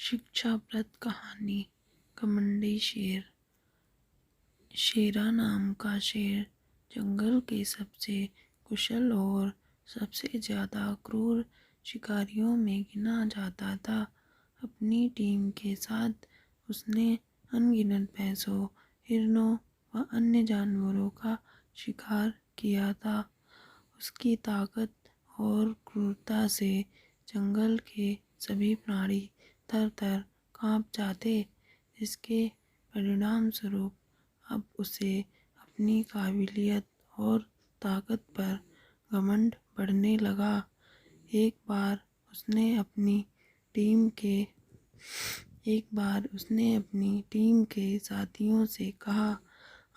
शिक्षाप्रद कहानी। घमंडी शेर। शेरा नाम का शेर जंगल के सबसे कुशल और सबसे ज़्यादा क्रूर शिकारियों में गिना जाता था। अपनी टीम के साथ उसने अनगिनत भैंसों, हिरणों व अन्य जानवरों का शिकार किया था। उसकी ताकत और क्रूरता से जंगल के सभी प्राणी थर-थर काँप जाते। इसके परिणाम स्वरूप अब उसे अपनी काबिलियत और ताकत पर घमंड बढ़ने लगा। एक बार उसने अपनी टीम के साथियों से कहा,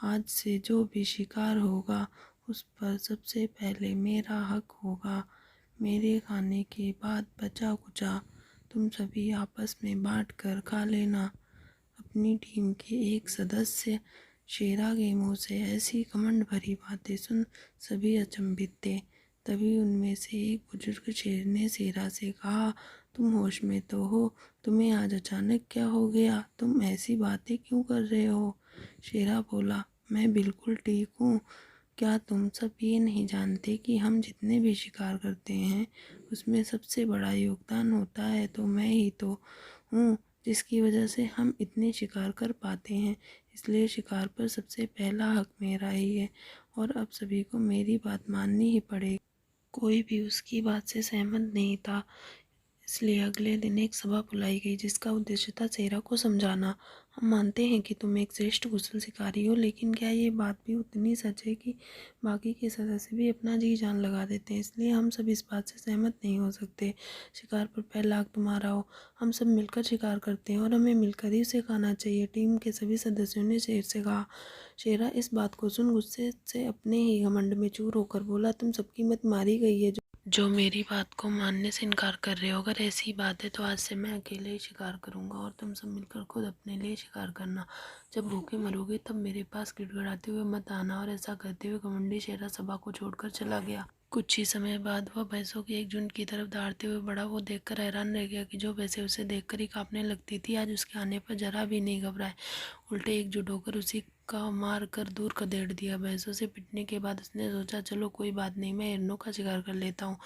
आज से जो भी शिकार होगा उस पर सबसे पहले मेरा हक होगा। मेरे खाने के बाद बचा कुचा तुम सभी आपस में बांट कर खा लेना। अपनी टीम के एक सदस्य शेरा के मुंह से ऐसी घमंड भरी बातें सुन सभी अचंभित थे। तभी उनमें से एक बुजुर्ग शेर ने शेरा से कहा, तुम होश में तो हो? तुम्हें आज अचानक क्या हो गया? तुम ऐसी बातें क्यों कर रहे हो? शेरा बोला, मैं बिल्कुल ठीक हूँ। क्या तुम सब ये नहीं जानते कि हम जितने भी शिकार करते हैं उसमें सबसे बड़ा योगदान होता है तो मैं ही तो हूँ, जिसकी वजह से हम इतने शिकार कर पाते हैं। इसलिए शिकार पर सबसे पहला हक मेरा ही है और अब सभी को मेरी बात माननी ही पड़ेगी। कोई भी उसकी बात से सहमत नहीं था। इसलिए अगले दिन एक सभा बुलाई गई जिसका उद्देश्य था शेरा को समझाना। हम मानते हैं कि तुम एक श्रेष्ठ कुशल शिकारी हो, लेकिन क्या ये बात भी उतनी सच है कि बाकी के सदस्य भी अपना जी जान लगा देते हैं? इसलिए हम सब इस बात से सहमत नहीं हो सकते। शिकार पर पहला हक तुम्हारा हो। हम सब मिलकर शिकार करते हैं और हमें मिलकर ही उसे खाना चाहिए। टीम के सभी सदस्यों ने शेर से कहा। शेरा इस बात को सुन गुस्से से अपने ही घमंड में चूर होकर बोला, तुम सबकी मत मारी गई है जो मेरी बात को मानने से इनकार कर रहे हो। अगर ऐसी बात है तो आज से मैं अकेले ही शिकार करूंगा और तुम सब मिलकर खुद अपने लिए शिकार करना। जब भूखे मरोगे तब मेरे पास गिड़गिड़ाते हुए मत आना। और ऐसा कहते हुए घमंडी शेरा सभा को छोड़कर चला गया। कुछ ही समय बाद वह भैंसों के एक झुंड की तरफ दौड़ते हुए बढ़ा। वो देखकर हैरान रह गया कि जो भैंसें उसे देखकर ही कांपने लगती थी आज उसके आने पर जरा भी नहीं घबराए, उल्टे एकजुट होकर उसी का मार कर दूर खदेड़ दिया। भैंसों से पिटने के बाद उसने सोचा, चलो कोई बात नहीं, मैं हिरणों का शिकार कर लेता हूँ।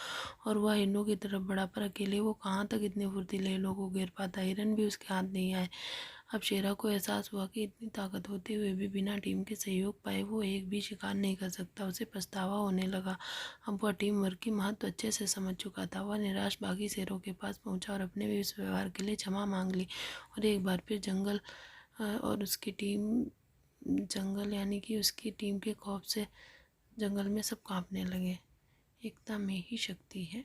और वह हिरणों की तरफ बढ़ा, पर अकेले वो कहाँ तक इतने फुर्तीले लोगों को घेर पाता। हिरन भी उसके हाथ नहीं आए। अब शेरा को एहसास हुआ कि इतनी ताकत होते हुए भी बिना टीम के सहयोग पाए वो एक भी शिकार नहीं कर सकता। उसे पछतावा होने लगा। अब वह टीम वर्क की महत्व अच्छे से समझ चुका था। वह निराश बाकी शेरों के पास पहुंचा और अपने इस व्यवहार के लिए क्षमा मांग ली। और एक बार फिर जंगल यानी कि उसकी टीम के खौफ से जंगल में सब कांपने लगे। एकता में ही शक्ति है।